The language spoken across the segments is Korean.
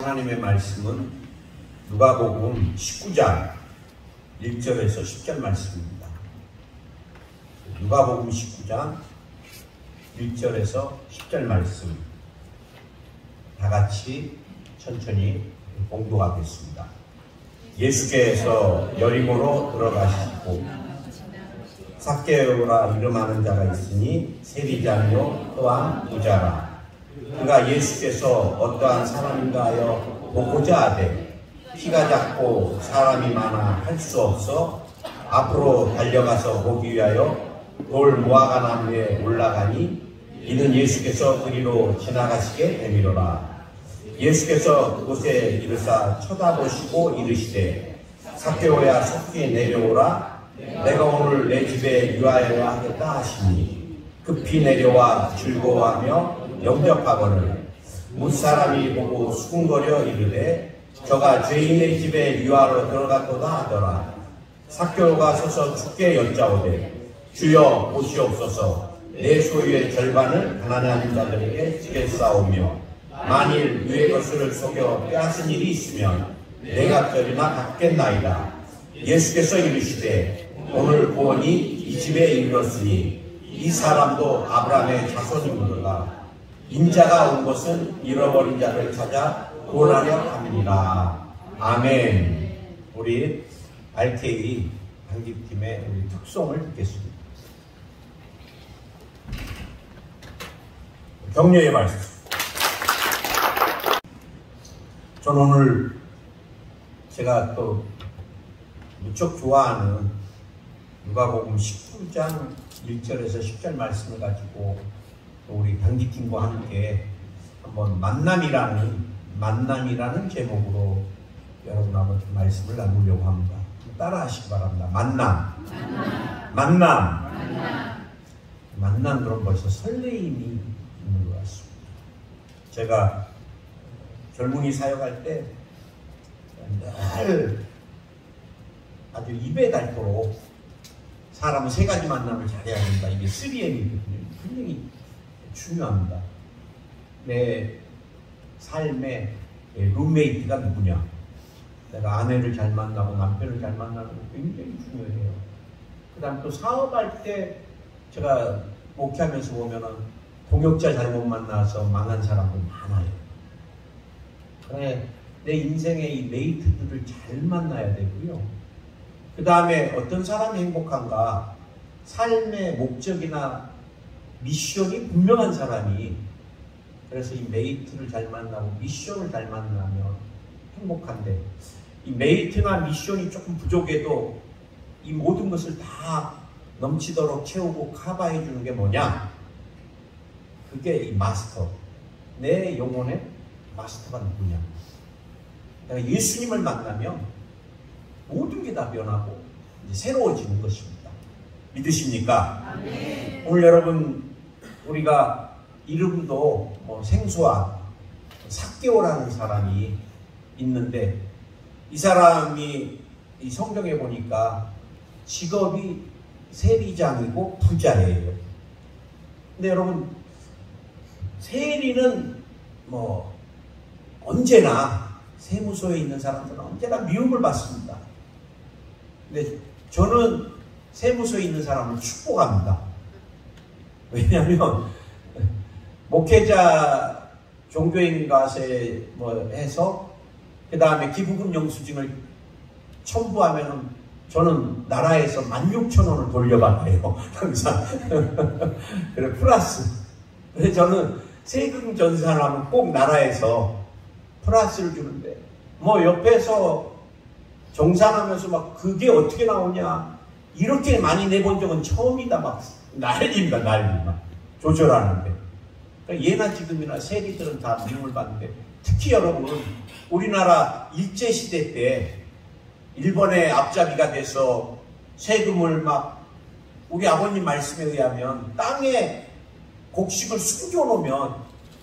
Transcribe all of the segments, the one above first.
하나님의 말씀은 누가복음 19장 1절에서 10절 말씀입니다. 누가복음 19장 1절에서 10절 말씀 다 같이 천천히 공독하겠습니다. 예수께서 여리고로 들어가시고 삭개오라 이름하는 자가 있으니 세리장요 또한 부자라. 그가 예수께서 어떠한 사람인가 하여 보고자 하되 키가 작고 사람이 많아 할 수 없어 앞으로 달려가서 보기 위하여 돌 무화과 나무에 올라가니 이는 예수께서 그리로 지나가시게 되미로라. 예수께서 그곳에 이르사 쳐다보시고 이르시되 삭개오야 속히 내려오라. 내가 오늘 내 집에 유하여야 하겠다 하시니 급히 내려와 즐거워하며 영접하거늘 무사람이 보고 수군거려 이르되 저가 죄인의 집에 유하러 들어갔도다 하더라. 삭개오가 서서 주께 여짜오되 주여 보시옵소서. 내 소유의 절반을 가난한 자들에게 지겠사오며 만일 유의 것을 속여 빼앗은 일이 있으면 내가 뼈리나 갚겠나이다. 예수께서 이르시되 오늘 구원이 이 집에 이르렀으니 이 사람도 아브라함의 자손이므로다. 인자가 온 것은 잃어버린 자를 찾아 구원하려 함이니라. 아멘. 우리 RK 단기팀의 우리 특송을 듣겠습니다. 격려의 말씀. 저는 오늘 제가 또 무척 좋아하는 누가복음 19장 1절에서 10절 말씀을 가지고 우리 단기팀과 함께 한번 만남이라는 제목으로 여러분하고 말씀을 나누려고 합니다. 따라 하시기 바랍니다. 만남 그럼 벌써 설레임이 있는 것 같습니다. 제가 젊은이 사역할 때 늘 아주 입에 닳도록 사람은 세 가지 만남을 잘해야 된다. 이게 3M이거든요. 굉장히 중요합니다. 내 삶의 룸메이트가 누구냐. 내가 아내를 잘 만나고 남편을 잘 만나는 거 굉장히 중요해요. 그 다음 또 사업할 때 제가 목회하면서 보면은 동역자 잘못 만나서 망한 사람들 많아요. 그래, 내 인생의 이 메이트들을 잘 만나야 되고요. 그 다음에 어떤 사람이 행복한가, 삶의 목적이나 미션이 분명한 사람이, 그래서 이 메이트를 잘 만나고 미션을 잘 만나면 행복한데, 이 메이트나 미션이 조금 부족해도 이 모든 것을 다 넘치도록 채우고 커버해 주는 게 뭐냐? 그게 이 마스터. 내 영혼의 마스터가 누구냐? 내가 예수님을 만나면 모든 게 다 변하고 이제 새로워지는 것입니다. 믿으십니까? 아멘. 오늘 여러분, 우리가 이름도 뭐 생소한 삭개오라는 사람이 있는데, 이 사람이 이 성경에 보니까 직업이 세리장이고 부자예요. 근데 여러분, 세리는 뭐 언제나 세무소에 있는 사람들은 언제나 미움을 받습니다. 근데 저는 세무소에 있는 사람을 축복합니다. 왜냐하면 목회자 종교인 과세 뭐 해서 그 다음에 기부금 영수증을 첨부하면은 저는 나라에서 16,000원을 돌려받아요. 항상. 그래, 플러스. 그래서 저는 세금 전산을 하면 꼭 나라에서 플러스를 주는데, 뭐 옆에서 정산하면서 막 그게 어떻게 나오냐, 이렇게 많이 내본 적은 처음이다. 막 난리입니다. 막 조절하는데. 그러니까 예나 지금이나 세리들은 다 미움을 받는데, 특히 여러분, 우리나라 일제시대 때 일본의 앞잡이가 돼서 세금을 막, 우리 아버님 말씀에 의하면 땅에 곡식을 숨겨놓으면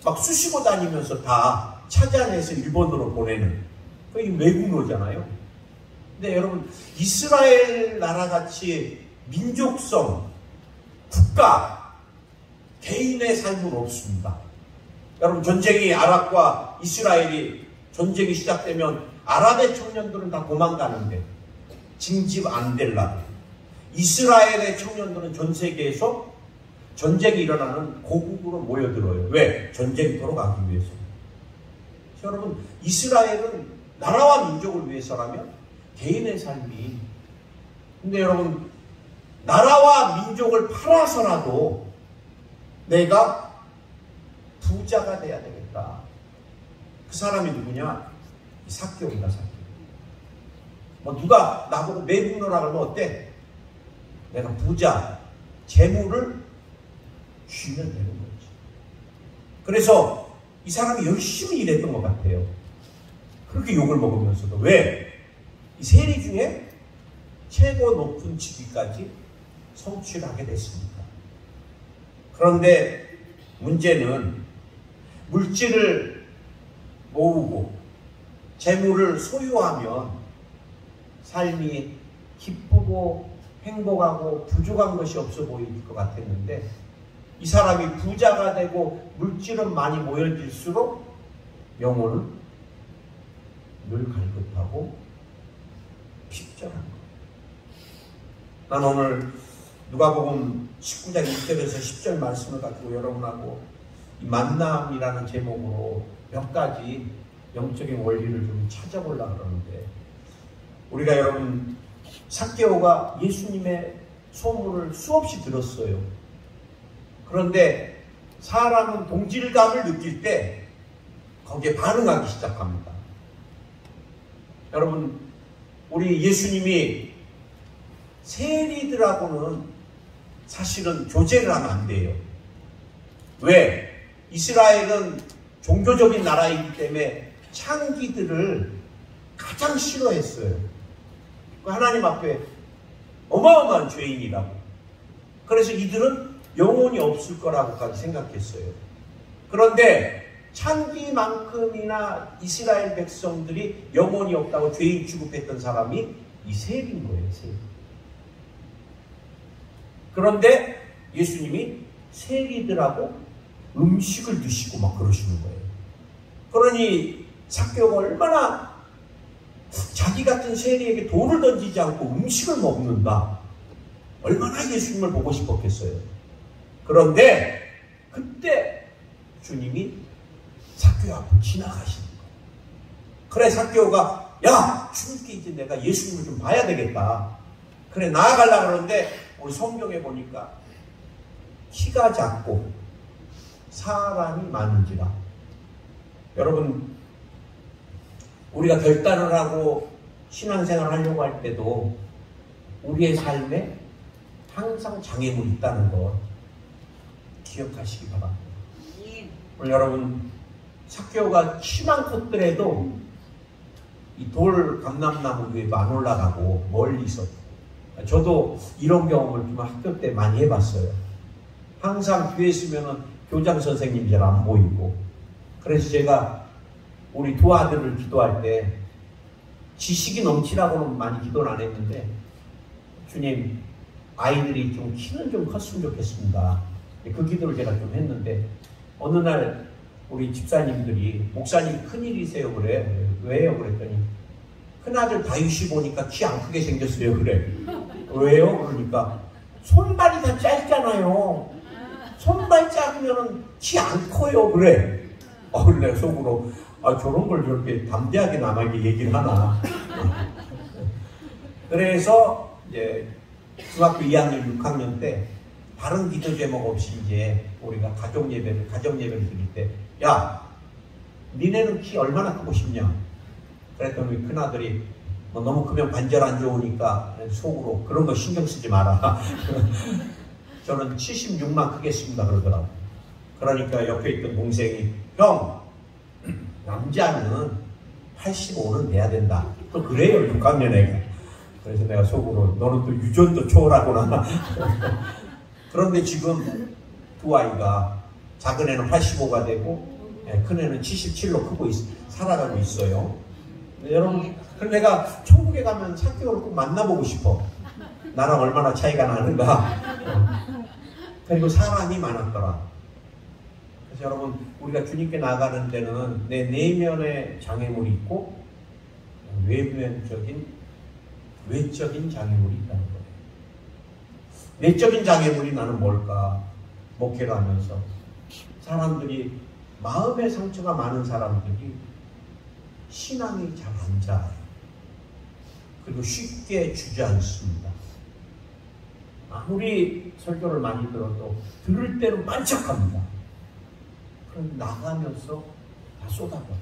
막 쑤시고 다니면서 다 찾아내서 일본으로 보내는, 그게 외국노잖아요. 근데 여러분, 이스라엘 나라같이 민족성, 국가, 개인의 삶은 없습니다. 여러분, 전쟁이 아랍과 이스라엘이 전쟁이 시작되면 아랍의 청년들은 다 도망가는데 징집 안 되려고 이스라엘의 청년들은 전 세계에서 전쟁이 일어나는 고국으로 모여들어요. 왜? 전쟁터로 가기 위해서. 여러분, 이스라엘은 나라와 민족을 위해서라면 개인의 삶이, 근데 여러분, 나라와 민족을 팔아서라도 내가 부자가 돼야 되겠다. 그 사람이 누구냐? 삭개오이다, 삭개오. 뭐 누가 나보고 매국노라 그러면 어때? 내가 부자, 재물을 쥐면 되는 거지. 그래서 이 사람이 열심히 일했던 것 같아요. 그렇게 욕을 먹으면서도. 왜? 이 세리 중에 최고 높은 직위까지 성취를 하게 됐습니다. 그런데 문제는 물질을 모으고 재물을 소유하면 삶이 기쁘고 행복하고 부족한 것이 없어 보일 것 같았는데 이 사람이 부자가 되고 물질은 많이 모여질수록 영혼은 늘 갈급하고 핍절한 거예요. 난 오늘 누가복음 19장 1절에서 10절 말씀을 가지고 여러분하고 이 만남이라는 제목으로 몇 가지 영적인 원리를 좀 찾아보려고 그러는데, 우리가 여러분 삭개오가 예수님의 소문을 수없이 들었어요. 그런데 사람은 동질감을 느낄 때 거기에 반응하기 시작합니다. 여러분, 우리 예수님이 세리들하고는 사실은 교제를 하면 안 돼요. 왜? 이스라엘은 종교적인 나라이기 때문에 창기들을 가장 싫어했어요. 하나님 앞에 어마어마한 죄인이라고. 그래서 이들은 영혼이 없을 거라고까지 생각했어요. 그런데 창기만큼이나 이스라엘 백성들이 영혼이 없다고 죄인 취급했던 사람이 이 세리인 거예요. 세리. 그런데 예수님이 세리들하고 음식을 드시고 막 그러시는 거예요. 그러니 삭개오가 얼마나 자기 같은 세리에게 돌을 던지지 않고 음식을 먹는다. 얼마나 예수님을 보고 싶었겠어요. 그런데 그때 주님이 삭개오 앞을 지나가시는 거예요. 그래, 삭개오가 야, 주님께 이제 내가 예수님을 좀 봐야 되겠다. 그래, 나아가려고 그러는데 우리 성경에 보니까 키가 작고 사람이 많은지라. 여러분, 우리가 결단을 하고 신앙생활을 하려고 할 때도 우리의 삶에 항상 장애물이 있다는 것 기억하시기 바랍니다. 오늘 여러분, 삭개오가 키만 컸더라도 이 돌 감람나무 위에 안 올라가고 멀리 있었고, 저도 이런 경험을 좀 학교 때 많이 해봤어요. 항상 뒤에 있으면은 교장 선생님이 잘 안 보이고, 그래서 제가 우리 두 아들을 기도할 때 지식이 넘치라고는 많이 기도는 안 했는데, 주님, 아이들이 좀 키는 좀 컸으면 좋겠습니다. 그 기도를 제가 좀 했는데, 어느 날 우리 집사님들이 목사님 큰일이세요? 그래. 왜요? 그랬더니 큰아들 다윗이 보니까 키 안 크게 생겼어요. 그래. 왜요? 그러니까 손발이 다 짧잖아요. 손발 작으면 키 안 커요. 그래. 내가 속으로 저런 걸 저렇게 담대하게 남에게 얘기를 하나. 그래서 이제 중학교 2학년, 6학년 때 다른 기도 제목 없이 이제 우리가 가정 예배를 드릴 때, 야, 니네는 키 얼마나 크고 싶냐? 그랬더니 큰아들이 너무 크면 관절 안 좋으니까 속으로 그런 거 신경 쓰지 마라. 저는 76만 크겠습니다 그러더라고. 그러니까 옆에 있던 동생이, 형, 남자는 85는 돼야 된다. 또 그래요, 6학년 애가. 그래서 내가 속으로, 너는 또 유전도 초월하구나. 그런데 지금 두 아이가, 작은 애는 85가 되고 큰 애는 77로 크고 살아가고 있어요. 여러분, 그래서 내가 천국에 가면 삭개오를 꼭 만나보고 싶어. 나랑 얼마나 차이가 나는가. 그리고 사람이 많았더라. 그래서 여러분, 우리가 주님께 나가는 데는 내 내면의 장애물이 있고 외적인 장애물이 있다는 거예요. 내적인 장애물이 나는 뭘까? 목회를 하면서 사람들이, 마음의 상처가 많은 사람들이 신앙이 잘 안 자라요. 그리고 쉽게 주저앉습니다. 아무리 설교를 많이 들어도 들을 때는 반짝합니다. 그럼 나가면서 다 쏟아버려요.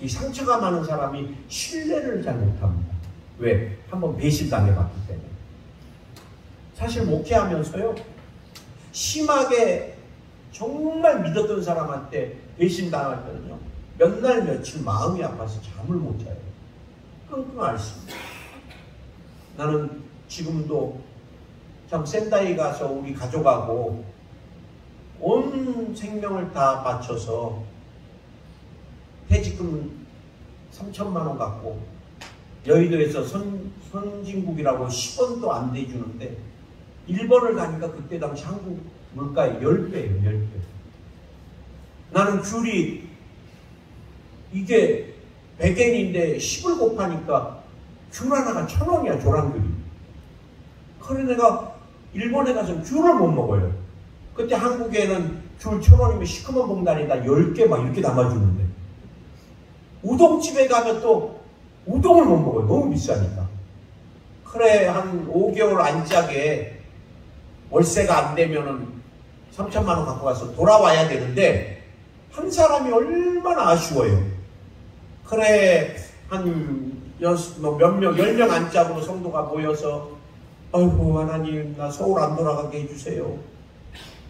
이 상처가 많은 사람이 신뢰를 잘 못합니다. 왜? 한번 배신당해봤기 때문에. 사실 목회하면서요, 심하게 정말 믿었던 사람한테 배신당할 때는요, 몇 날 며칠 마음이 아파서 잠을 못 자요. 끙끙 앓습니다. 나는 지금도 참 센다이 가서 우리 가족하고 온 생명을 다 바쳐서 퇴직금 3천만 원 갖고 여의도에서 선진국이라고 10원도 안 대주는데 일본을 가니까 그때 당시 한국 물가의 10배예요. 10배. 나는 귤이 이게 100엔인데 10을 곱하니까 귤 하나가 1,000원이야. 조랑귤이. 그래 내가 일본에 가서 귤을 못 먹어요. 그때 한국에는 귤 1,000원이면 시커먼 봉다리에다 10개 막 이렇게 담아주는데, 우동집에 가면 또 우동을 못 먹어요. 너무 비싸니까. 그래 한 5개월 안짝에 월세가 안 되면은 3천만 원 갖고 가서 돌아와야 되는데 한 사람이 얼마나 아쉬워요. 그래 한 몇 명, 10명 안짝으로 성도가 모여서 아이고 하나님 나 서울 안 돌아가게 해주세요.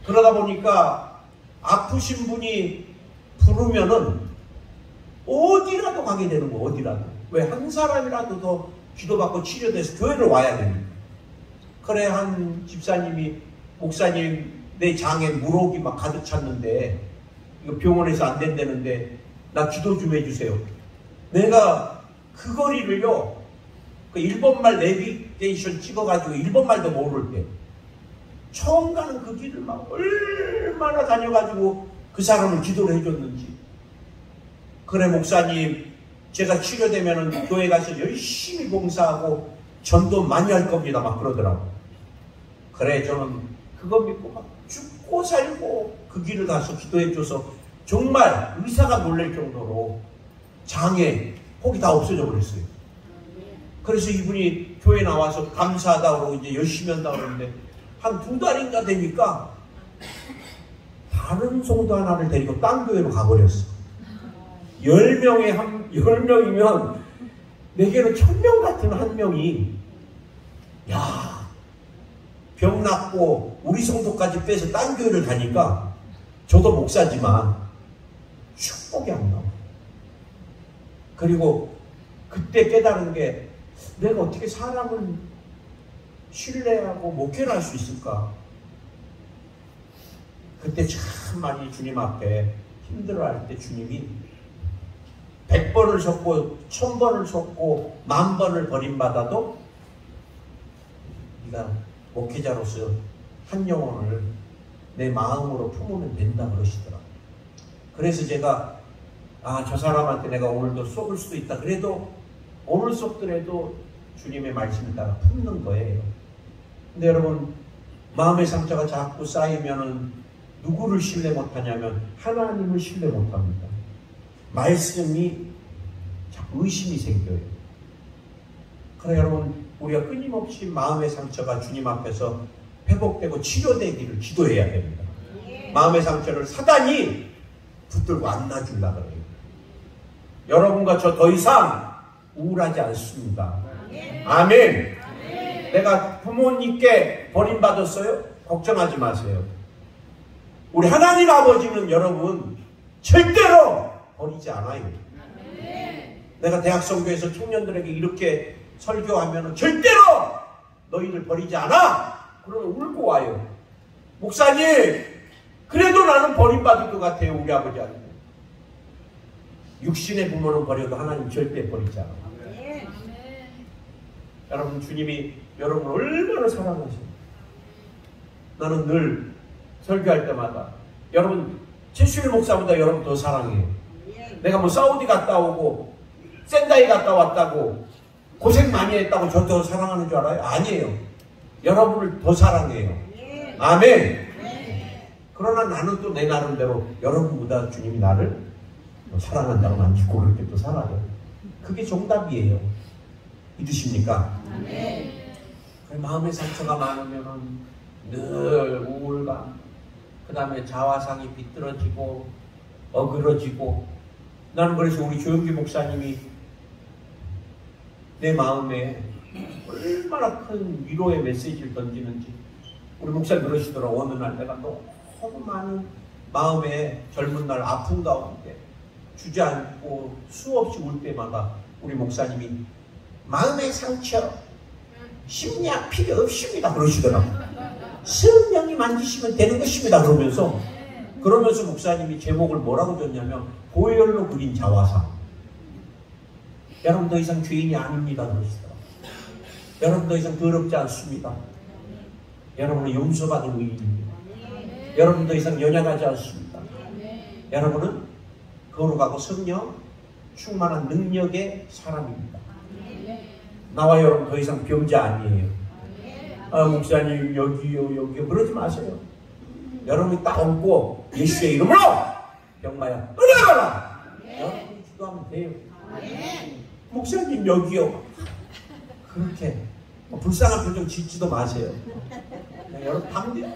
그러다 보니까 아프신 분이 부르면은 어디라도 가게 되는 거. 어디라도. 왜? 한 사람이라도 더 기도받고 치료돼서 교회를 와야 되니까. 그래 한 집사님이, 목사님 내 장에 물혹이 막 가득 찼는데 이거 병원에서 안 된다는데 나 기도 좀 해주세요. 내가 그 거리를요, 그 일본말 내비게이션 찍어가지고 일본말도 모를 때 처음 가는 그 길을 막 얼마나 다녀가지고 그 사람을 기도를 해줬는지. 그래 목사님 제가 치료되면은 교회 가서 열심히 봉사하고 전도 많이 할 겁니다. 막 그러더라고. 그래 저는 그거 믿고 막 죽고 살고 그 길을 가서 기도해줘서 정말 의사가 놀랄 정도로 장애 폭이 다 없어져 버렸어요. 그래서 이분이 교회 나와서 감사하다고 그러고 이제 열심히 한다고 그러는데 한 2달인가 되니까 다른 성도 하나를 데리고 딴 교회로 가버렸어. 10명이면 내게는 1000명 같은 한 명이, 야, 병 낫고 우리 성도까지 빼서 딴 교회를 가니까 저도 목사지만 축복이 안 나와. 그리고 그때 깨달은 게, 내가 어떻게 사람을 신뢰하고 목회를 할 수 있을까? 그때 참 많이 주님 앞에 힘들어할 때 주님이 100번을 섰고 1000번을 섰고 10,000번을 버림받아도 네가 목회자로서 한 영혼을 내 마음으로 품으면 된다 그러시더라고요. 그래서 제가 저 사람한테 내가 오늘도 속을 수도 있다. 그래도 오늘 속더라도 주님의 말씀을 따라 품는 거예요. 근데 여러분, 마음의 상처가 자꾸 쌓이면은 누구를 신뢰 못하냐면 하나님을 신뢰 못합니다. 말씀이 자꾸 의심이 생겨요. 그래 여러분, 우리가 끊임없이 마음의 상처가 주님 앞에서 회복되고 치료되기를 기도해야 됩니다. 마음의 상처를 사단이 붙들고 안 놔주려고 그래요. 여러분과 저 더 이상 우울하지 않습니다. 아멘. 내가 부모님께 버림받았어요? 걱정하지 마세요. 우리 하나님 아버지는 여러분 절대로 버리지 않아요. 내가 대학선교에서 청년들에게 이렇게 설교하면 절대로 너희를 버리지 않아. 그러면 울고 와요. 목사님, 그래도 나는 버림받을 것 같아요. 우리 아버지한테. 육신의 부모는 버려도 하나님 절대 버리지 않아요. 여러분, 주님이 여러분을 얼마나 사랑하시는지. 나는 늘 설교할 때마다 여러분 최수일 목사보다 여러분 더 사랑해요. 내가 뭐 사우디 갔다 오고 센다이 갔다 왔다고 고생 많이 했다고 저 더 사랑하는 줄 알아요? 아니에요. 여러분을 더 사랑해요. 아멘. 그러나 나는 또 내 나름대로 여러분보다 주님이 나를 사랑한다고 난 믿고 그렇게 또 살아요. 그게 정답이에요. 믿으십니까? 마음의 상처가 많으면 늘 우울감, 그 다음에 자화상이 비뚤어지고 어그러지고. 나는 그래서 우리 조영기 목사님이 내 마음에 얼마나 큰 위로의 메시지를 던지는지. 우리 목사님 그러시더라고. 어느 날 내가 너무 많은 마음에 젊은 날 아픈 가운데 주저앉고 수없이 울 때마다 우리 목사님이 마음의 상처 심리학 필요 없습니다 그러시더라고. 성령이 만지시면 되는 것입니다 그러면서 목사님이 제목을 뭐라고 줬냐면 보혈로 그린 자화상. 여러분 더 이상 죄인이 아닙니다 그러시더라고. 여러분 더 이상 더럽지 않습니다. 여러분은 용서받은 의인입니다. 여러분 더 이상 연약하지 않습니다. 여러분은 거룩하고 성령 충만한 능력의 사람입니다. 나와 여러분 더 이상 병자 아니에요. 아 목사님 여기요 그러지 마세요. 여러분이 딱 얹고 예수의 이름으로 병마야 은혜가라. 여러분이 기도하면 돼요. 목사님 여기요. 그렇게 불쌍한 표정 짓지도 마세요. 여러분 담대요.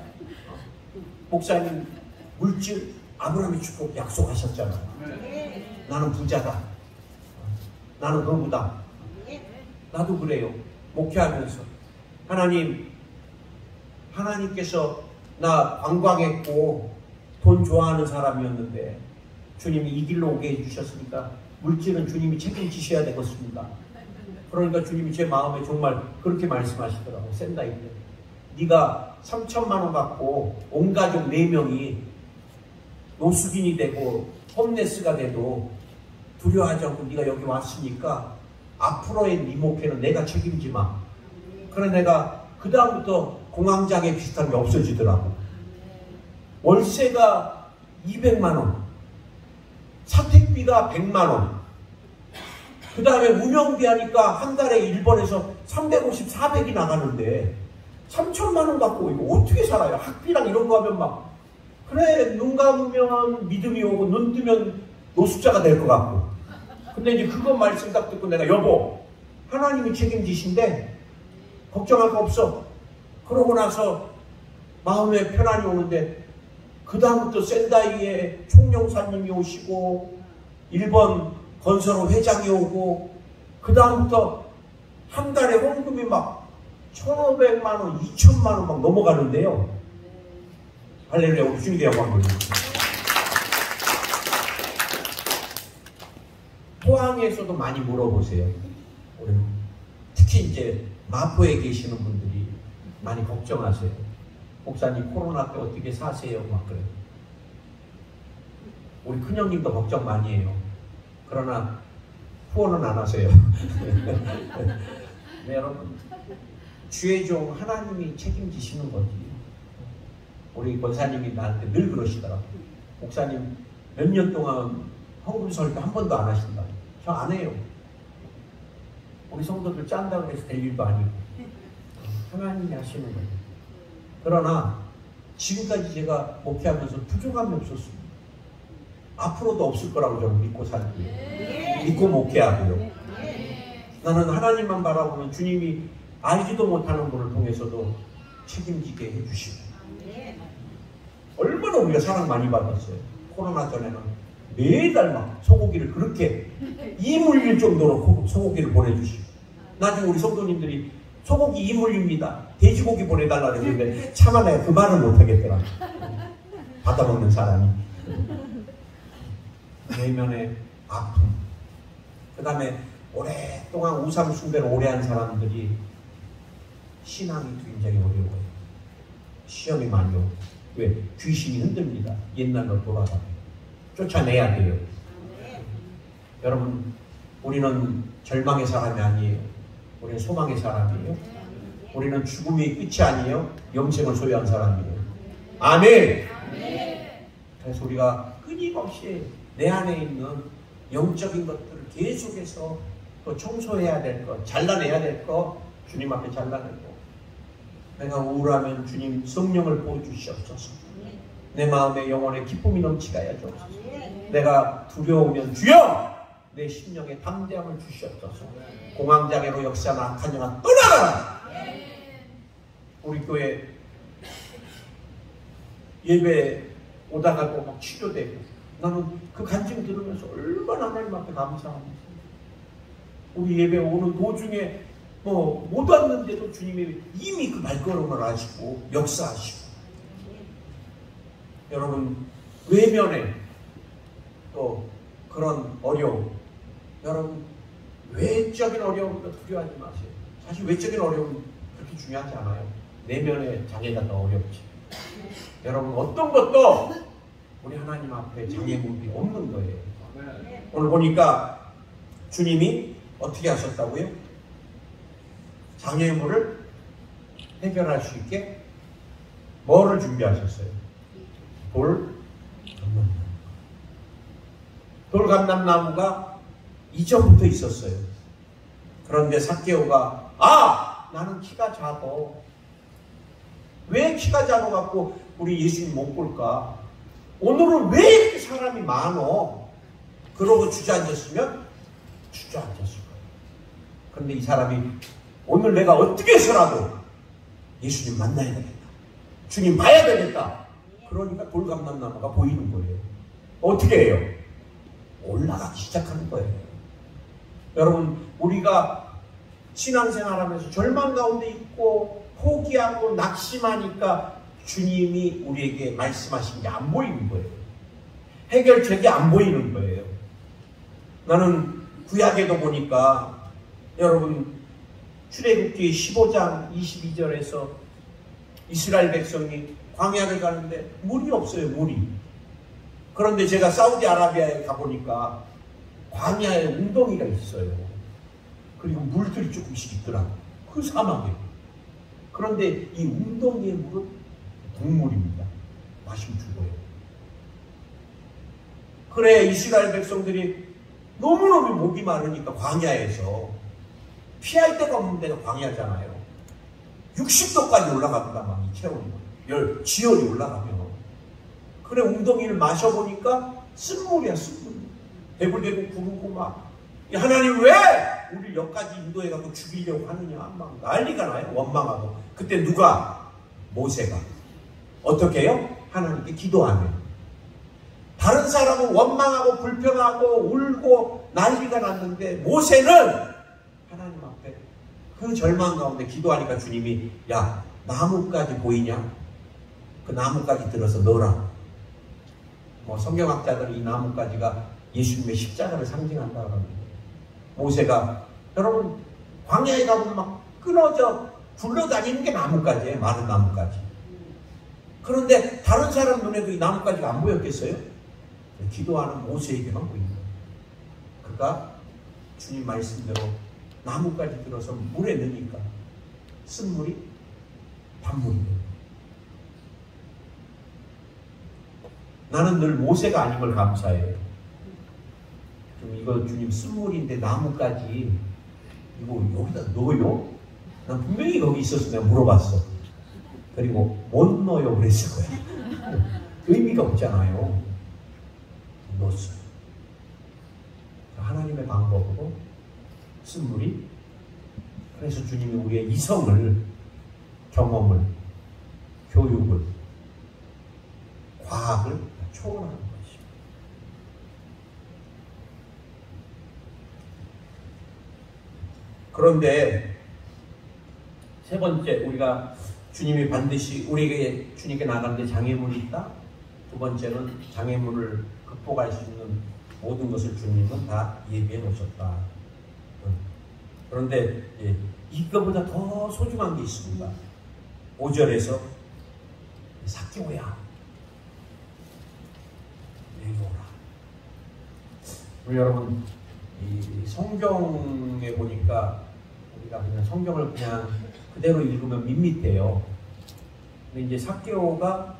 목사님 물질 아브라함의 축복 약속하셨잖아요. 나는 부자다. 나는 노부다. 나도 그래요. 목회하면서 하나님께서 나 관광했고 돈 좋아하는 사람이었는데 주님이 이 길로 오게 해주셨으니까 물질은 주님이 책임지셔야 되겠습니다. 그러니까 주님이 제 마음에 정말 그렇게 말씀하시더라고. 센다이 때 네가 3천만 원 갖고 온 가족 4명이 노숙인이 되고 홈레스가 돼도 두려워하지 않고 네가 여기 왔으니까 앞으로의 네 목회는 내가 책임지마. 그래 내가 그 다음부터 공황장애 비슷한 게 없어지더라고. 월세가 200만 원, 사택비가 100만 원, 그 다음에 운영비 하니까 한 달에 일본에서 350, 400이 나가는데 3천만 원 갖고 이거 어떻게 살아요? 학비랑 이런 거 하면 막 그래 눈 감으면 믿음이 오고 눈 뜨면 노숙자가 될 것 같고. 근데 이제 그거 말씀 딱 듣고 내가 여보 하나님이 책임지신데 걱정할 거 없어. 그러고 나서 마음에 편안이 오는데 그 다음부터 센다이에 총영사님이 오시고 일본 건설업 회장이 오고 그 다음부터 한 달에 헌금이 막 1,500만 원, 2,000만 원 막 넘어가는데요. 할렐루야. 우리 주님께 영광 돌립니다. 포항에서도 많이 물어보세요. 특히 이제 마포에 계시는 분들이 많이 걱정하세요. 목사님 코로나 때 어떻게 사세요? 막 그래요. 우리 큰형님도 걱정 많이 해요. 그러나 후원은 안 하세요. 네, 여러분 주의 종 하나님이 책임지시는 거지. 우리 권사님이 나한테 늘 그러시더라고. 목사님 몇 년 동안 헌금 설교 한 번도 안 하신다. 저 안 해요. 우리 성도들 짠다고 해서 될 일도 아니고 하나님이 하시는 거예요. 그러나 지금까지 제가 목회하면서 부족함이 없었습니다. 앞으로도 없을 거라고 저는 믿고 살고요. 믿고 목회하고요. 나는 하나님만 바라보면 주님이 알지도 못하는 분을 통해서도 책임지게 해주시고. 얼마나 우리가 사랑 많이 받았어요. 코로나 전에는 매달 막 소고기를 그렇게 이물릴 정도로 소고기를 보내주시고. 나중에 우리 성도님들이 소고기 이물립니다. 돼지고기 보내달라 그랬는데 차마 내가 그 말을 못하겠더라. 받아먹는 사람이. 내면의 아픔. 그 다음에 오랫동안 우상 숭배를 오래 한 사람들이 신앙이 굉장히 어려워요. 시험이 많이 오고. 왜? 귀신이 흔듭니다. 옛날로 돌아가요. 쫓아내야 돼요. 여러분 우리는 절망의 사람이 아니에요. 우리는 소망의 사람이에요. 우리는 죽음이 끝이 아니에요. 영생을 소유한 사람이에요. 아멘. 그래서 우리가 끊임없이 내 안에 있는 영적인 것들을 계속해서 또 청소해야 될 것, 잘라내야 될 것, 주님 앞에 잘라내고, 내가 우울하면 주님 성령을 부어주시옵소서. 내 마음에 영혼에 기쁨이 넘치게 하옵소서. 내가 두려우면 주여 내 심령에 담대함을 주시옵소서. 공황장애로 역사하는 악한 영혼 떠나라. 우리 교회 예배 오다가도 막 치료되고, 나는 그 간증 들으면서 얼마나 하나님 앞에 감사합니다. 우리 예배 오는 도중에 못 왔는데도 주님이 이미 그 발걸음을 하시고 역사하시고, 여러분 외면에 또 그런 어려움, 여러분 외적인 어려움도 두려워하지 마세요. 사실 외적인 어려움은 그렇게 중요하지 않아요. 내면의 장애가 더 어렵지. 여러분 어떤 것도 우리 하나님 앞에 장애물이 없는 거예요. 오늘 보니까 주님이 어떻게 하셨다고요? 장애물을 해결할 수 있게 뭐를 준비하셨어요? 돌감람나무가 이전부터 있었어요. 그런데 삭개오가 나는 키가 작어. 왜 키가 작아갖고 우리 예수님 못 볼까? 오늘은 왜 이렇게 사람이 많어? 그러고 주저앉았으면 주저앉았을 거예요. 그런데 이 사람이 오늘 내가 어떻게 해서라도 예수님 만나야 되겠다. 주님 봐야 되겠다. 그러니까 돌감람나무가 보이는 거예요. 어떻게 해요? 올라가기 시작하는 거예요. 여러분 우리가 신앙생활하면서 절망 가운데 있고 포기하고 낙심하니까 주님이 우리에게 말씀하신 게 안 보이는 거예요. 해결책이 안 보이는 거예요. 나는 구약에도 보니까 여러분 출애굽기 15장 22절에서 이스라엘 백성이 광야를 가는데 물이 없어요. 물이. 그런데 제가 사우디아라비아에 가보니까 광야에 웅덩이가 있어요. 그리고 물들이 조금씩 있더라고요. 그 사막에. 그런데 이 웅덩이의 물은 국물입니다. 마시면 죽어요. 그래 이스라엘 백성들이 너무너무 목이 마르니까 광야에서 피할 데가 없는 데가 광야잖아요. 60도까지 올라갑니다. 막 이 체온이. 지열이 올라가면. 그래 웅덩이를 마셔보니까 쓴물이야. 쓴물. 대굴대굴 구르고 막 하나님 왜 우리 여기까지 인도해갖고 죽이려고 하느냐. 막 난리가 나요. 원망하고. 그때 누가? 모세가. 어떻게 해요? 하나님께 기도하면. 다른 사람은 원망하고 불평하고 울고 난리가 났는데 모세는 하나님 앞에 그 절망 가운데 기도하니까 주님이 야 나뭇가지 보이냐? 그 나뭇가지 들어서 넣어라. 성경학자들은 이 나뭇가지가 예수님의 십자가를 상징한다고 합니다. 모세가 여러분 광야에 가보면 막 끊어져 굴러다니는 게 나뭇가지예요. 마른 나뭇가지. 그런데 다른 사람 눈에도 이 나뭇가지가 안 보였겠어요? 기도하는 모세에게만 보입니다. 그가 주님 말씀대로 나뭇가지 들어서 물에 넣으니까 쓴물이 단물이 돼요. 나는 늘 모세가 아닌 걸 감사해요. 좀 이거 주님 쓴물인데 나뭇가지 이거 여기다 넣어요? 난 분명히 여기 있어서 내가 물어봤어. 그리고 못 넣어요 그랬을 거야. 의미가 없잖아요. 넣었어요. 하나님의 방법으로 쓴물이. 그래서 주님이 우리의 이성을, 경험을, 교육을, 과학을 초월하는 것입니다. 그런데 세 번째, 우리가 주님이 반드시 우리에게 주님께 나가는데 장애물이 있다. 두 번째는 장애물을 극복할 수 있는 모든 것을 주님은 다 예비해 놓으셨다. 그런데 이거보다 더 소중한 게 있습니다. 5절에서 삭개오야 내려오라. 우리 여러분 이 성경에 보니까 우리가 그냥 성경을 그냥 그대로 읽으면 밋밋해요. 근데 이제 삭개오가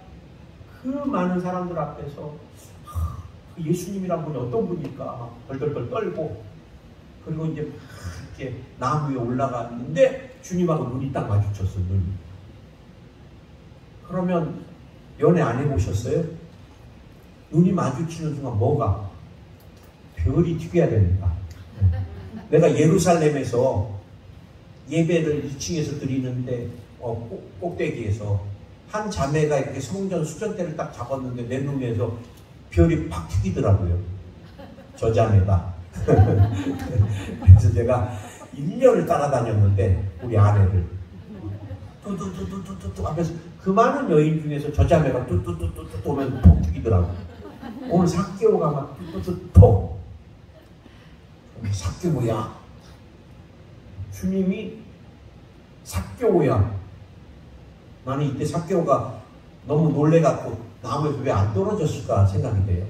그 많은 사람들 앞에서 예수님이란 분이 어떤 분일까 막 덜덜덜 떨고, 그리고 이제 막 이렇게 나무 위에 올라갔는데 주님하고 눈이 딱 마주쳤어. 눈이. 그러면 연애 안 해보셨어요? 눈이 마주치는 순간 뭐가? 별이 튀겨야 됩니다. 내가 예루살렘에서 예배를 2층에서 드리는데 꼭대기에서 한 자매가 이렇게 성전 수전대를 딱 잡았는데 내 눈에서 별이 팍 튀기더라고요. 저 자매가. 그래서 제가 1년을 따라다녔는데 우리 아내를 뚜뚜뚜뚜뚜뚜 하면서 그 많은 여인 중에서 저 자매가 뚜뚜뚜뚜뚜 오면 톡 튀기더라고요. 오늘 삭개오가 막 뚜뚜뚜 삭개오야. 주님이 삭개오야. 나는 이때 삭개오가 너무 놀래갖고 나무에서 왜 안 떨어졌을까 생각이 돼요.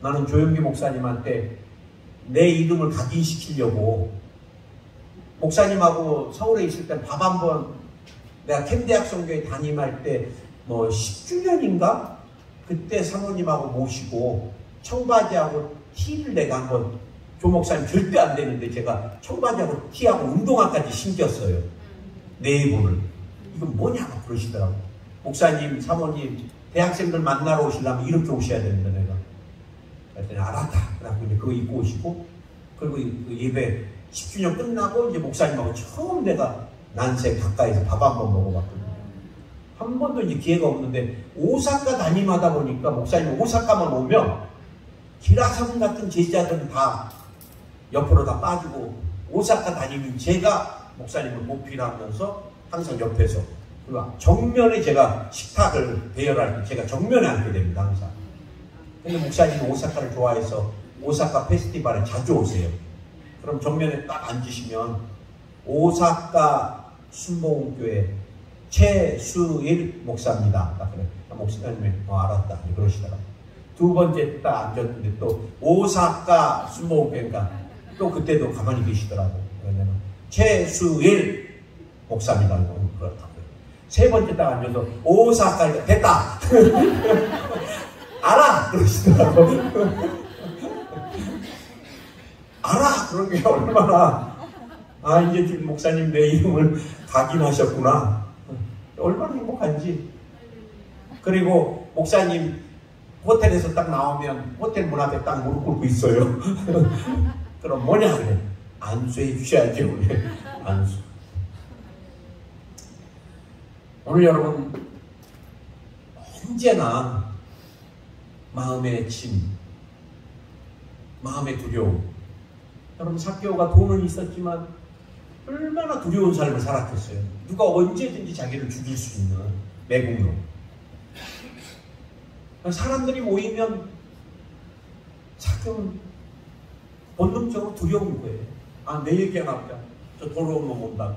나는 조영기 목사님한테 내 이름을 각인시키려고 목사님하고 서울에 있을 때 밥 한번 내가 캠대학성교회 담임할 때 뭐 10주년인가? 그때 사모님하고 모시고 청바지하고 티를 내가 한번 조 목사님 절대 안 되는데 제가 청바지하고 티하고 운동화까지 신겼어요. 네이버를. 이건 뭐냐고 그러시더라고. 목사님, 사모님, 대학생들 만나러 오시려면 이렇게 오셔야 된다 내가. 그랬더니 알았다. 그래갖고 이제 그거 입고 오시고, 그리고 그 예배 10주년 끝나고 이제 목사님하고 처음 내가 난생 가까이서 밥 한번 먹어봤거든요. 한 번도 이제 기회가 없는데 오사카 담임하다 보니까 목사님 오사카만 오면 기라성 같은 제자들은 다 옆으로 다 빠지고 오사카 담임인 제가 목사님을 모필하면서 항상 옆에서, 그리고 정면에 제가 식탁을 대열할 때 제가 정면에 앉게 됩니다 항상. 근데 목사님은 오사카를 좋아해서 오사카 페스티벌에 자주 오세요. 그럼 정면에 딱 앉으시면 오사카 순복음교회 최수일 목사입니다. 딱 그래. 목사님이 알았다 그러시더라고요. 두 번째 딱 앉았는데 또 오사카 순복음교회니까 또 그때도 가만히 계시더라고요. 왜냐면 최수일 목사님이라고 그렇다고요. 세 번째 딱 앉아서 오사카 됐다. 알아! 그러시더라고요. 알아! 그런 게 얼마나, 이제 지금 목사님 내 이름을 각인하셨구나. 얼마나 행복한지. 그리고 목사님 호텔에서 딱 나오면 호텔 문 앞에 딱 무릎 꿇고 있어요. 그럼 뭐냐 그래. 안수해 주셔야죠. 안수. 오늘 여러분 언제나 마음의 짐, 마음의 두려움. 여러분 삭개오가 돈은 있었지만 얼마나 두려운 삶을 살았겠어요. 누가 언제든지 자기를 죽일 수 있는 매국노. 사람들이 모이면 삭개오는 본능적으로 두려운 거예요. 내 얘기가 나오자. 저 더러운 놈 온다.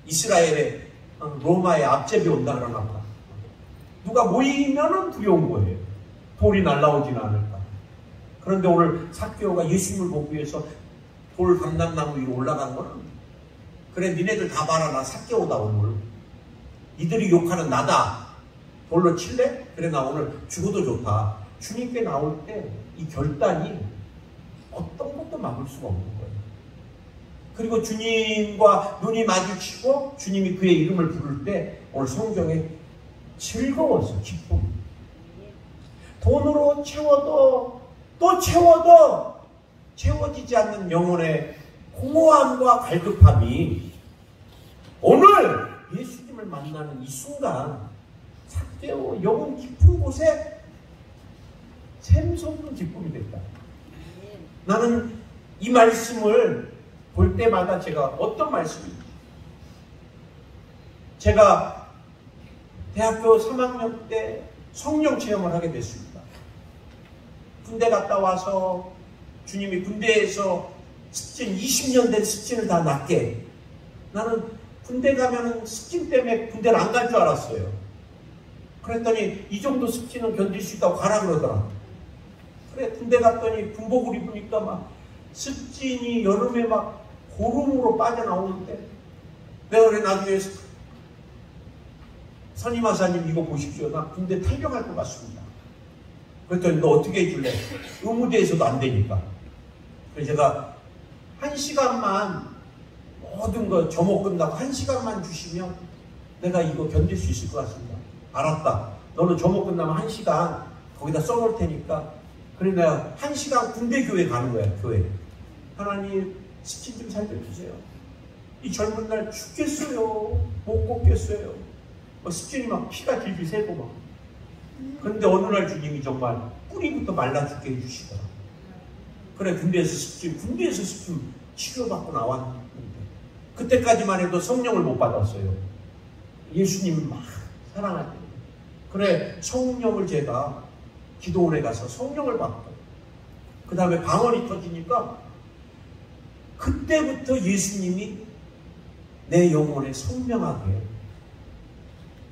이스라엘에 로마의 앞제비 온다 그러나 봐. 누가 모이면은 두려운 거예요. 돌이 날라오지는 않을까. 그런데 오늘 삭개오가 예수님을 보기 위해서 돌 감람나무 위로 올라간 거는, 그래 니네들 다 봐라 나 삭개오다 오늘. 이들이 욕하는 나다. 돌로 칠래? 그래 나 오늘 죽어도 좋다. 주님께 나올 때 이 결단이 어떤 것도 막을 수가 없는 거예요. 그리고 주님과 눈이 마주치고 주님이 그의 이름을 부를 때 오늘 성경에 즐거워서 기쁨. 돈으로 채워도 또 채워도 채워지지 않는 영혼의 공허함과 갈급함이 오늘 예수님을 만나는 이 순간 삭개오 영혼 깊은 곳에 샘솟는 기쁨이 됐다. 나는 이 말씀을 볼 때마다 제가 어떤 말씀인지, 제가 대학교 3학년 때 성령 체험을 하게 됐습니다. 군대 갔다 와서 주님이 군대에서 습진 20년 된 습진을 다 낫게, 나는 군대 가면은 습진 때문에 군대를 안 갈 줄 알았어요. 그랬더니 이 정도 습진은 견딜 수 있다고 가라 그러더라. 그래 군대 갔더니 군복을 입으니까 막 습진이 여름에 막 고름으로 빠져나오는데 내가 그래 나중에 선임하사님 이거 보십시오. 나 군대 탈병할 것 같습니다. 그랬더니 너 어떻게 해줄래? 의무대에서도 안 되니까. 그래서 제가 1시간만 모든 거 점호 끝나고 1시간만 주시면 내가 이거 견딜 수 있을 것 같습니다. 알았다. 너는 점호 끝나면 1시간 거기다 써놓을 테니까. 그래 내가 1시간 군대 교회 가는 거야. 교회. 하나님 스킨 좀 살려주세요. 이 젊은 날 죽겠어요. 못 걷겠어요. 스킨이 막 피가 질질 새고 막. 그런데 어느 날 주님이 정말 뿌리부터 말라 죽게 해주시더라. 그래 군대에서 스킨 치료받고 나왔는데 그때까지만 해도 성령을 못 받았어요. 예수님을 막 사랑할 때. 그래 성령을 제가 기도원에 가서 성령을 받고 그 다음에 방언이 터지니까 그때부터 예수님이 내 영혼에 선명하게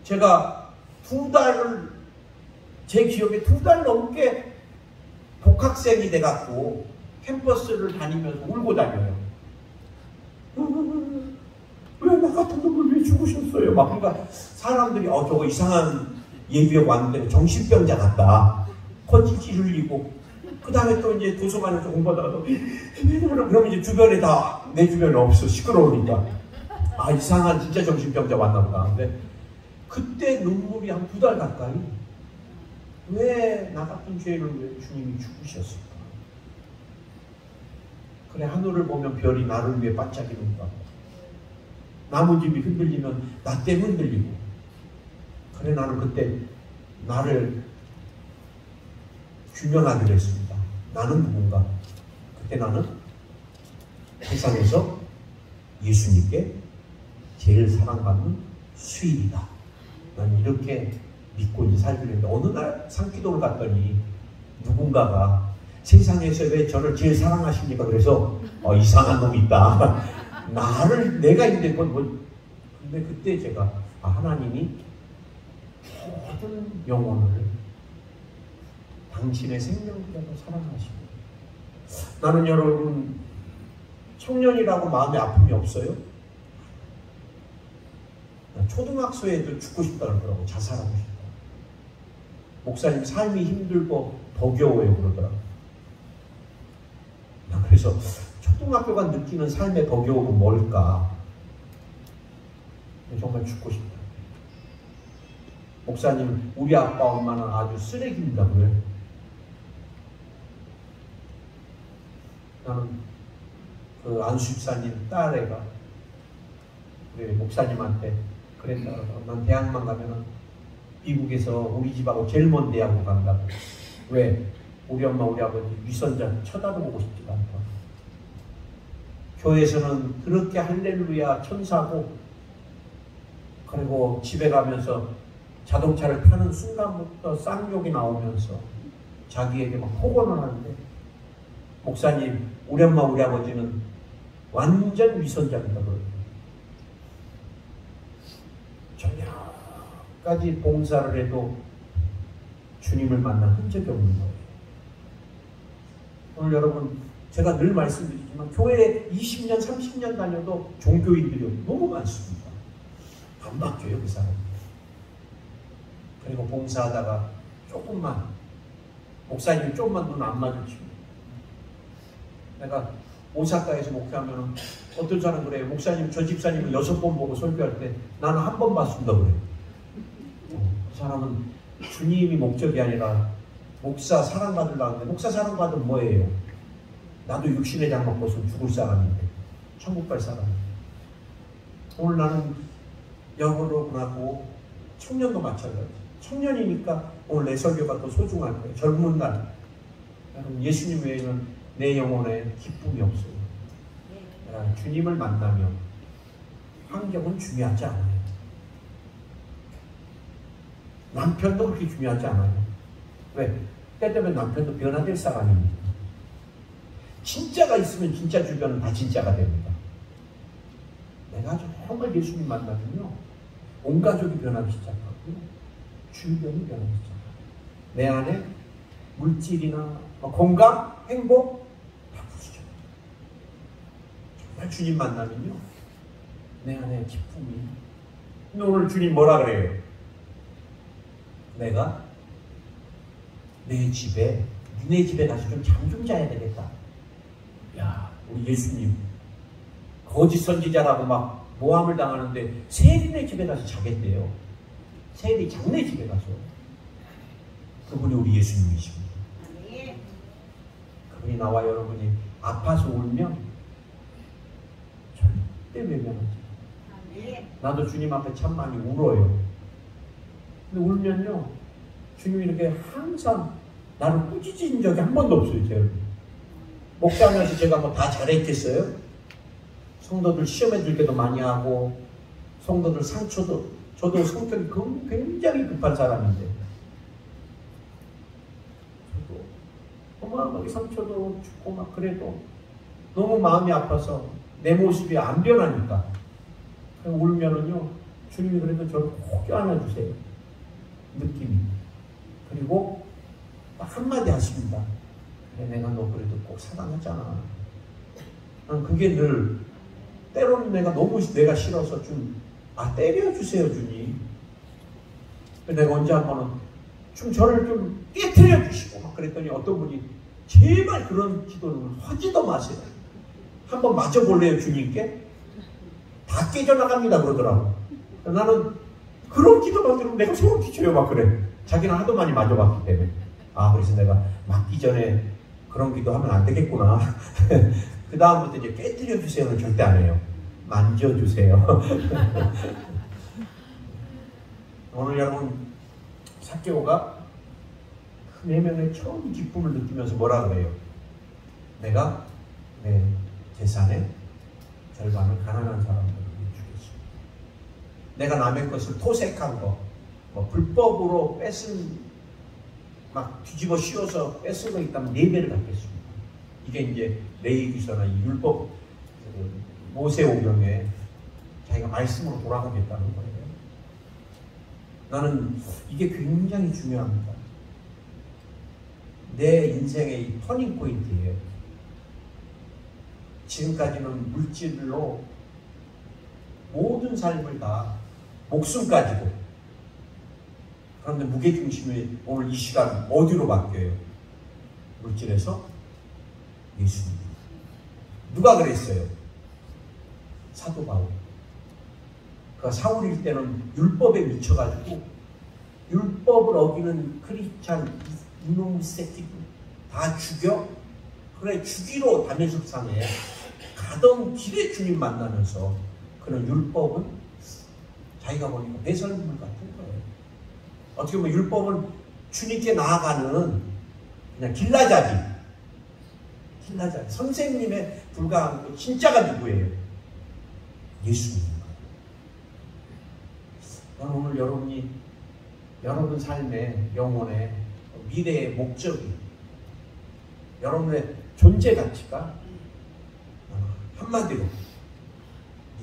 제가 제 기억에 2달 넘게 복학생이 돼갖고 캠퍼스를 다니면서 울고 다녀요. 왜 나 같은 놈을 왜 죽으셨어요? 막 그러니까 사람들이 저거 이상한 예비역 왔는데 정신병자 같다. 거짓이 흘리고 그 다음에 또 이제 도서관에서 공부하다가 그러면 이제 주변에 다 내 주변에 없어. 시끄러우니까. 아 이상한 진짜 정신병자 왔나 보다. 근데 그때 눈물이 한 2달 가까이 왜 나 같은 죄를 왜 주님이 죽으셨을까? 그래 하늘을 보면 별이 나를 위해 반짝이는가? 나무집이 흔들리면 나 때문에 흔들리고 그래 나는 그때 나를 규명하기로 했습니다. 나는 누군가? 그때 나는 세상에서 예수님께 제일 사랑받는 수일이다. 난 이렇게 믿고 이제 살기로 했는데 어느 날 상기도를 갔더니 누군가가 세상에서 왜 저를 제일 사랑하십니까? 그래서 이상한 놈이 있다. 내가 있는데 근데 그때 제가 하나님이 모든 영혼을 당신의 생명보다도 사랑하시고 나는 여러분 청년이라고 마음에 아픔이 없어요? 초등학생에도 죽고 싶다 그러더라고. 자살하고 싶다. 목사님 삶이 힘들고 버겨워요 그러더라고. 그래서 초등학교가 느끼는 삶의 버겨움은 뭘까? 정말 죽고 싶다. 목사님 우리 아빠 엄마는 아주 쓰레기입니다 그래. 나는 그 안수집사님 딸애가 우리 목사님한테 그랬다. 난 대학만 가면은 미국에서 우리 집하고 제일 먼 대학으로 간다고. 왜? 우리 엄마 우리 아버지 위선자 쳐다보고 싶지가 않다. 교회에서는 그렇게 할렐루야 천사고 그리고 집에 가면서 자동차를 타는 순간부터 쌍욕이 나오면서 자기에게 막 폭언을 하는데 목사님 우리 엄마 우리 아버지는 완전 위선자입니다. 저녁까지 봉사를 해도 주님을 만난 흔적이 없는 거예요. 오늘 여러분 제가 늘 말씀드리지만 교회에 20년 30년 다녀도 종교인들이 너무 많습니다. 안 바뀌어요 그 사람. 그리고 봉사하다가 조금만 목사님이 조금만 눈 안 마주치고 내가 오사카에서 목회하면 어떤 사람 그래요. 목사님 저 집사님을 6번 보고 설교할 때 나는 한 번 봤습니다 그래. 그 사람은 주님이 목적이 아니라 목사 사랑받으려고 하는데 목사 사랑받으면 뭐예요? 나도 육신의 장막 벗으면 죽을 사람인데 천국 갈 사람. 오늘 나는 여러분하고 나고 청년도 마찬가지. 청년이니까 오늘 내 설교가 더 소중할 거예요. 젊은 날 여러분 예수님 외에는 내 영혼에 기쁨이 없어요. 주님을 만나면 환경은 중요하지 않아요. 남편도 그렇게 중요하지 않아요. 왜? 때 되면 남편도 변화될 사람입니다. 진짜가 있으면 진짜 주변은 다 진짜가 됩니다. 내가 정말 예수님 만나면요 온 가족이 변하기 시작하고요 주변이 변하기 시작해요. 내 안에 물질이나 건강, 행복 다 부수죠. 정말 주님 만나면요 내 안에 기쁨이. 근데 오늘 주님 뭐라 그래요? 내가 내 집에, 니네 집에 가서 좀 잠 좀 자야 되겠다. 야, 우리 예수님 거짓 선지자라고 막 모함을 당하는데 세리네 집에 가서 자겠대요. 세리 장네 집에 가서. 그분이 우리 예수님이십니다. 그분이 나와 여러분이 아파서 울면 절대 외면하지. 나도 주님 앞에 참 많이 울어요. 근데 울면요, 주님이 이렇게 항상 나를 꾸짖은 적이 한 번도 없어요. 제가 목사하면서 제가 뭐 다 잘했겠어요? 성도들 시험에 들게도 많이 하고, 성도들 상처도, 저도 성격이 굉장히 급한 사람인데, 저도 어마어마하게 상처도 죽고 막 그래도 너무 마음이 아파서 내 모습이 안 변하니까 울면은요, 주님이 그래도 저를 꼭 껴안아주세요. 느낌이. 그리고 딱 한마디 하십니다. 그래, 내가 너 그래도 꼭 사랑하잖아. 난 그게 늘, 때로는 내가 너무 내가 싫어서 좀, 때려주세요, 주님. 내가 언제 한 번은 좀 저를 좀 깨트려 주시고 막 그랬더니 어떤 분이 제발 그런 기도는 하지도 마세요. 한번 맞아볼래요, 주님께? 다 깨져나갑니다, 그러더라고. 나는 그런 기도만 들으면 내가 소름 끼쳐요, 막 그래. 자기는 하도 많이 맞아봤기 때문에. 그래서 내가 맞기 전에 그런 기도 하면 안 되겠구나. 그 다음부터 이제 깨뜨려 주세요는 절대 안 해요. 만져주세요. 오늘 여러분, 삭개오가 그 내면의 처음 기쁨을 느끼면서 뭐라 그래요? 내가 내 재산의 절반을 가난한 사람들에게 주겠습니다. 내가 남의 것을 토색한 거, 뭐 불법으로 뺏은, 막 뒤집어 씌워서 뺏은 거 있다면 4배를 갚겠습니다. 이게 이제 레위기서나 이 율법, 모세오경에 자기가 말씀으로 돌아가겠다는 거예요. 나는 이게 굉장히 중요합니다. 내 인생의 이 터닝 포인트예요. 지금까지는 물질로 모든 삶을 다 목숨 가지고, 그런데 무게중심이 오늘 이 시간 어디로 바뀌어요? 물질에서 예수님. 누가 그랬어요? 사도 바울. 그 사울일 때는 율법에 미쳐가지고 율법을 어기는 크리스찬 이놈 새끼들 다 죽여? 그래, 죽이러 다메섹산에 가던 길에 주님 만나면서 그런 율법은 자기가 보니까 배설물 같은 거예요. 어떻게 보면 율법은 주님께 나아가는 그냥 길라잡이, 선생님에 불과한 거. 진짜가 누구예요? 예수님. 저는 오늘 여러분이 여러분 삶의 영혼의 미래의 목적이, 여러분의 존재 가치가 한마디로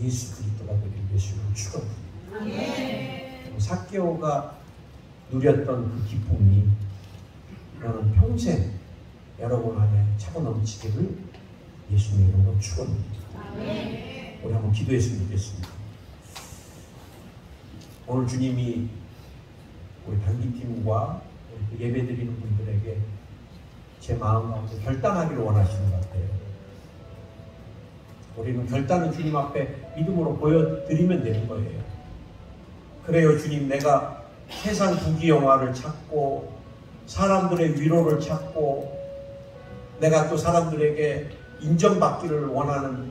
예수 그리스도가 되길 예수님을 축원합니다. 삭개오가 누렸던 그 기쁨이 저는 평생 여러분 안에 차고 넘치기를 예수님의 이름으로 축원합니다. 우리 한번 기도했으면 좋겠습니다. 오늘 주님이 우리 단기팀과 예배드리는 분들에게 제 마음 가운데 결단하기를 원하시는 것 같아요. 우리는 결단은 주님 앞에 믿음으로 보여드리면 되는 거예요. 그래요, 주님, 내가 세상 부귀영화를 찾고 사람들의 위로를 찾고 내가 또 사람들에게 인정받기를 원하는,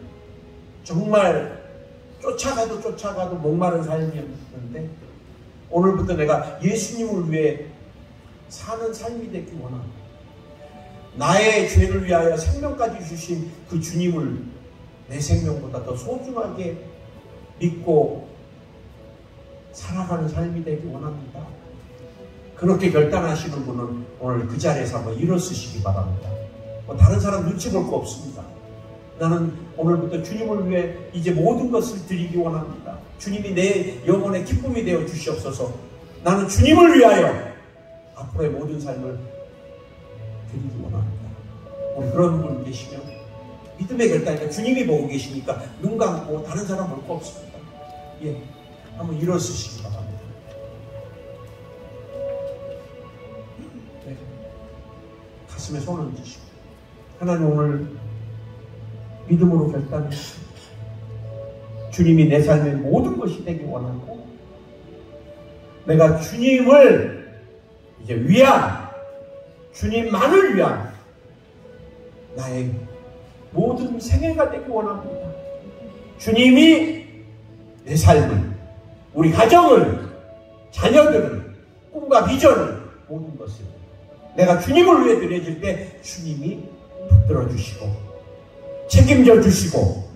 정말 쫓아가도 목마른 삶이었는데 오늘부터 내가 예수님을 위해 사는 삶이 되길 원합니다. 나의 죄를 위하여 생명까지 주신 그 주님을 내 생명보다 더 소중하게 믿고 살아가는 삶이 되길 원합니다. 그렇게 결단하시는 분은 오늘 그 자리에서 한번 일어서시기 바랍니다. 다른 사람 눈치 볼 거 없습니다. 나는 오늘부터 주님을 위해 이제 모든 것을 드리기 원합니다. 주님이 내 영혼의 기쁨이 되어 주시옵소서. 나는 주님을 위하여 앞으로의 모든 삶을 드리기 원합니다. 우리 그런 분 계시면 믿음의 결단이니까 주님이 보고 계시니까 눈 감고 다른 사람 볼 거 없습니다. 한번 일어서시기 바랍니다. 가슴에 손을 얹으시고 하나님 오늘 믿음으로 결단했습니다. 주님이 내 삶의 모든 것이 되기 원하고 내가 주님을 이제 위한 주님만을 위한 나의 모든 생애가 되기 원합니다. 주님이 내 삶을, 우리 가정을, 자녀들을, 꿈과 비전을, 모든 것을 내가 주님을 위해 드려질 때 주님이 붙들어 주시고 책임져 주시고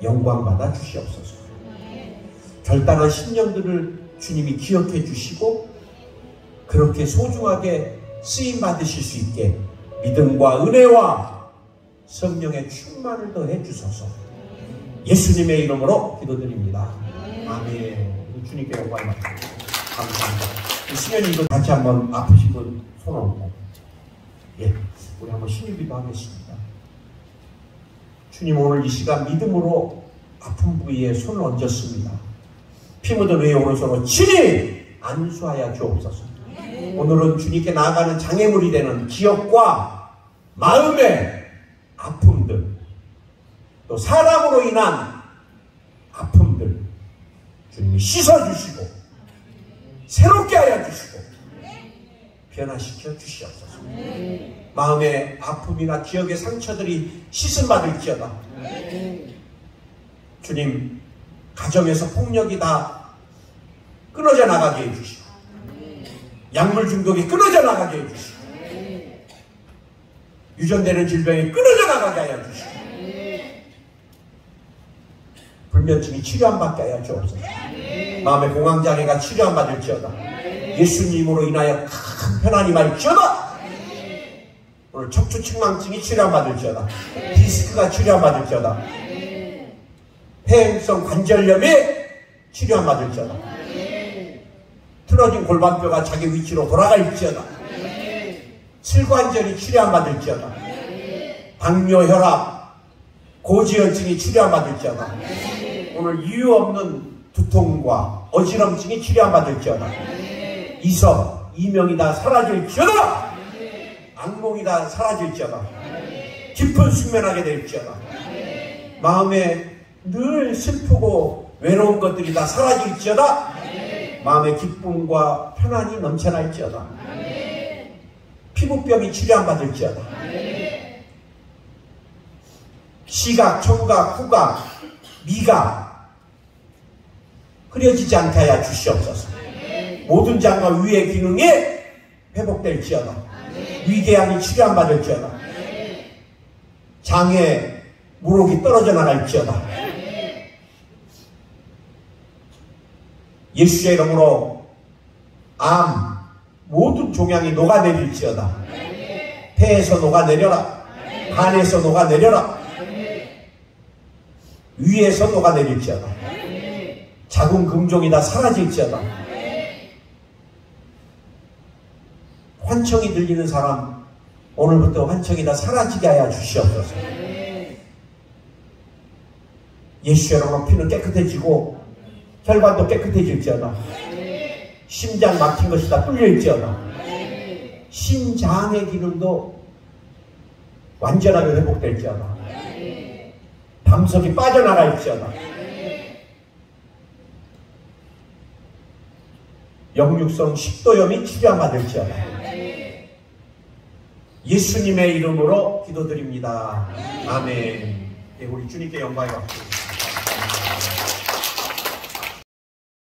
영광 받아 주시옵소서. 결단한 심령들을 주님이 기억해 주시고 그렇게 소중하게 쓰임 받으실 수 있게 믿음과 은혜와 성령의 충만을 더해 주소서. 예수님의 이름으로 기도드립니다. 아멘. 주님께 영광을 받습니다. 감사합니다. 수련이 이거 같이 한번 아프신 분 손 얹고, 예, 우리 한번 신유기도 하겠습니다. 주님, 오늘 이 시간 믿음으로 아픈 부위에 손을 얹었습니다. 피 묻은 의의 오른손으로 친히 안수하여 주옵소서. 오늘은 주님께 나아가는 장애물이 되는 기억과 마음의 아픔들, 또 사람으로 인한 아픔들 주님이 씻어주시고 새롭게 하여 주시고 변화시켜 주시옵소서. 마음의 아픔이나 기억의 상처들이 씻음받을지어다. 주님, 가정에서 폭력이 다 끊어져 나가게 해주시고 약물 중독이 끊어져 나가게 해주시고 유전되는 질병이 끊어져 나가게 하여 주시고 불면증이 치료함받게 하여 주옵소서. 마음의 공황장애가 치료함받을지어다. 예수님으로 인하여 큰 편안이 말지어다. 오늘 척추측망증이 치료함받을지어다. 디스크가 치료함받을지어다. 폐행성 관절염이 치료함받을지어다. 틀어진 골반뼈가 자기 위치로 돌아갈지어다. 슬관절이 치료함받을지어다. 당뇨, 혈압, 고지혈증이 치료함받을지어다. 오늘 이유 없는 두통과 어지럼증이 치료함받을지어다. 이성, 이명이 다 사라질지어다. 악몽이 다 사라질지어다. 깊은 숙면하게 될지어다. 마음에 늘 슬프고 외로운 것들이 다 사라질지어다. 마음의 기쁨과 편안이 넘쳐날지어다. 피부병이 치료함받을지어다. 시각, 청각, 후각, 미각 흐려지지 않게 하여 주시옵소서. 모든 장과 위의 기능이 회복될지어다. 위궤양이 치료함받을지어다. 장에 무록이 떨어져 나갈지어다. 예수의 이름으로 암 모든 종양이 녹아내릴지어다. 폐에서 녹아내려라. 간에서 녹아내려라. 위에서 녹아내릴지어다. 작은 금종이 다 사라질지어다. 환청이 들리는 사람 오늘부터 환청이 다 사라지게 하여 주시옵소서. 예수의 이름으로 피는 깨끗해지고 혈관도 깨끗해질지어다. 심장 막힌 것이 다 뚫릴지어다. 심장의 기능도 완전하게 회복될지어다. 담석이 빠져나갈지어다. 역류성 식도염이 치료받을지어다. 예수님의 이름으로 기도드립니다. 아멘. 네, 우리 주님께 영광이 받습니다.